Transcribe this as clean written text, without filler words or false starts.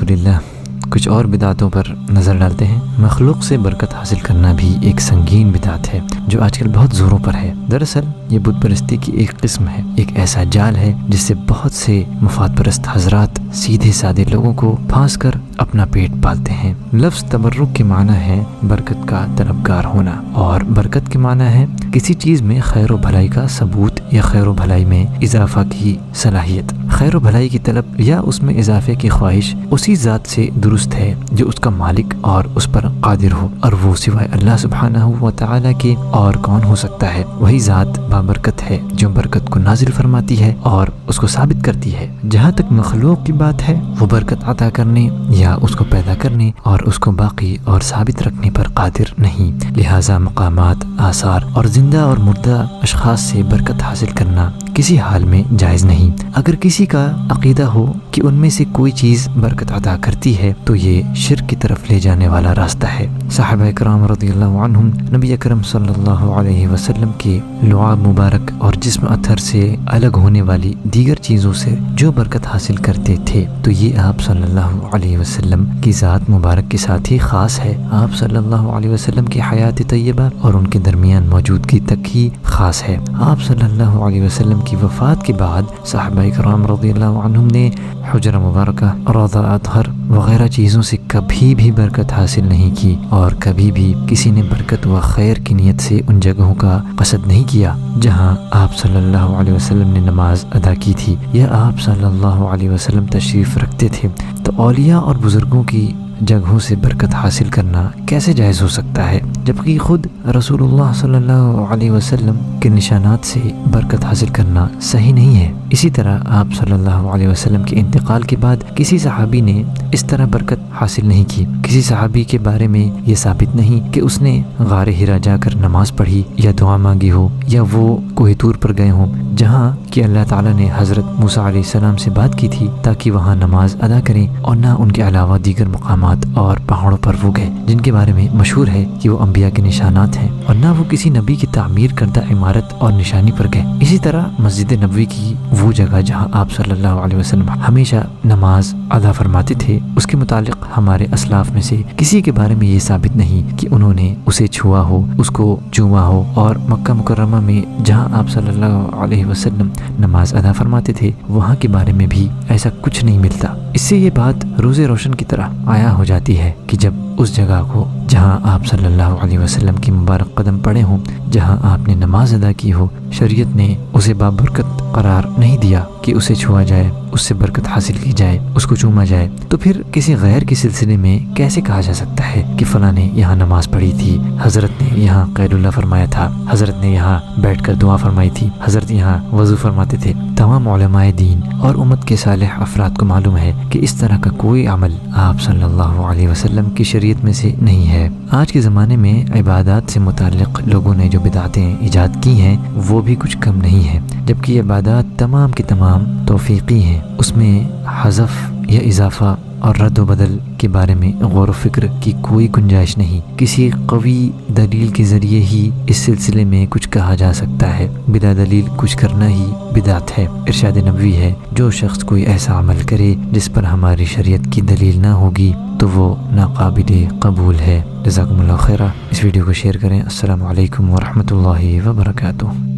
رسول اللہ کچھ اور بدعتوں پر نظر ڈالتے ہیں۔ مخلوق سے برکت حاصل کرنا بھی ایک سنگین بدعت ہے جو آج کل بہت زوروں پر ہے۔ دراصل یہ بت پرستی کی ایک قسم ہے، ایک ایسا جال ہے جس سے بہت سے مفاد پرست حضرات سیدھے سادے لوگوں کو پھانس کر اپنا پیٹ پالتے ہیں۔ لفظ تبرک کے معنی ہے برکت کا طلبگار ہونا، اور برکت کے معنی ہے کسی چیز میں خیر و بھلائی کا ثبوت یا خیر و بھلائی میں اضافہ کی صلاحیت۔ خیر و بھلائی کی طلب یا اس میں اضافے کی خواہش اسی ذات سے درست ہے جو اس کا مالک اور اس پر قادر ہو، اور وہ سوائے اللہ سبحانہ و تعالیٰ کے اور کون ہو سکتا ہے۔ وہی ذات بابرکت ہے جو برکت کو نازل فرماتی ہے اور اس کو ثابت کرتی ہے۔ جہاں تک مخلوق کی بات ہے، وہ برکت عطا کرنے یا اس کو پیدا کرنے اور اس کو باقی اور ثابت رکھنے پر قادر نہیں، لہٰذا مقامات، آثار اور زندہ اور مردہ اشخاص سے برکت حاصل کرنا کسی حال میں جائز نہیں۔ اگر کسی کا عقیدہ ہو کہ ان میں سے کوئی چیز برکت عطا کرتی ہے تو یہ شرک کی طرف لے جانے والا راستہ ہے۔ صحابہ کرام رضی اللہ عنہم نبی اکرم صلی اللہ علیہ وسلم کے لعاب مبارک اور جسم اطہر سے الگ ہونے والی دیگر چیزوں سے جو برکت حاصل کرتے تھے تو یہ آپ صلی اللہ علیہ وسلم کی ذات مبارک کے ساتھ ہی خاص ہے۔ آپ صلی اللہ علیہ وسلم کی حیات طیبہ اور ان کے درمیان موجودگی تک ہی خاص ہے۔ آپ صلی اللہ علیہ وسلم کی وفات کے بعد صحابہ کرام رضی اللہ عنہم نے حجرہ مبارکہ، روضہ اطہر وغیرہ چیزوں سے کبھی بھی برکت حاصل نہیں کی، اور کبھی بھی کسی نے برکت و خیر کی نیت سے ان جگہوں کا قصد نہیں کیا جہاں آپ صلی اللہ علیہ وسلم نے نماز ادا کی تھی یا آپ صلی اللہ علیہ وسلم تشریف رکھتے تھے۔ تو اولیاء اور بزرگوں کی جگہوں سے برکت حاصل کرنا کیسے جائز ہو سکتا ہے جبکہ خود رسول اللہ صلی اللہ علیہ وسلم کے نشانات سے برکت حاصل کرنا صحیح نہیں ہے۔ اسی طرح آپ صلی اللہ علیہ وسلم کے انتقال کے بعد کسی صحابی نے اس طرح برکت حاصل نہیں کی۔ کسی صحابی کے بارے میں یہ ثابت نہیں کہ اس نے غار حرا جا کر نماز پڑھی یا دعا مانگی ہو، یا وہ کوہ طور پر گئے ہوں جہاں کہ اللہ تعالیٰ نے حضرت موسیٰ علیہ السلام سے بات کی تھی تاکہ وہاں نماز ادا کریں، اور نہ ان کے علاوہ دیگر مقامات اور پہاڑوں پر وہ گئے جن کے بارے میں مشہور ہے کہ وہ انبیاء کے نشانات ہیں، اور نہ وہ کسی نبی کی تعمیر کردہ عمارت اور نشانی پر گئے۔ اسی طرح مسجد نبوی کی وہ جگہ جہاں آپ صلی اللہ علیہ وسلم ہمیشہ نماز ادا فرماتے تھے، اس کے متعلق ہمارے اسلاف میں سے کسی کے بارے میں یہ ثابت نہیں کہ انہوں نے اسے چھوا ہو، اس کو چوما ہو، اور مکہ مکرمہ میں جہاں آپ صلی اللہ علیہ وسلم نماز ادا فرماتے تھے وہاں کے بارے میں بھی ایسا کچھ نہیں ملتا۔ اس سے یہ بات روز روشن کی طرح آیا ہو جاتی ہے کہ جب اس جگہ کو جہاں آپ صلی اللہ علیہ وسلم کی مبارک قدم پڑے ہوں، جہاں آپ نے نماز ادا کی ہو، شریعت نے اسے بابرکت قرار نہیں دیا کہ اسے چھوا جائے، اس سے برکت حاصل کی جائے، اس کو چوما جائے، تو پھر کسی غیر کے سلسلے میں کیسے کہا جا سکتا ہے کہ فلاں نے یہاں نماز پڑھی تھی، حضرت نے یہاں قید اللہ فرمایا تھا، حضرت نے یہاں بیٹھ کر دعا فرمائی تھی، حضرت یہاں وضو فرماتے تھے۔ تمام علماء دین اور امت کے صالح افراد کو معلوم ہے کہ اس طرح کا کوئی عمل آپ صلی اللہ علیہ وسلم کی شریعت میں سے نہیں ہے۔ آج کے زمانے میں عبادات سے متعلق لوگوں نے جو بدعتیں ایجاد کی ہیں وہ بھی کچھ کم نہیں ہیں، جبکہ یہ عبادات تمام کی تمام توفیقی ہیں، اس میں حذف یا اضافہ اور رد و بدل کے بارے میں غور و فکر کی کوئی گنجائش نہیں۔ کسی قوی دلیل کے ذریعے ہی اس سلسلے میں کچھ کہا جا سکتا ہے، بلا دلیل کچھ کرنا ہی بدعت ہے۔ ارشاد نبوی ہے، جو شخص کوئی ایسا عمل کرے جس پر ہماری شریعت کی دلیل نہ ہوگی تو وہ ناقابل قبول ہے۔ جزاکم اللہ خیرہ۔ اس ویڈیو کو شیئر کریں۔ السلام علیکم ورحمۃ اللہ وبرکاتہ۔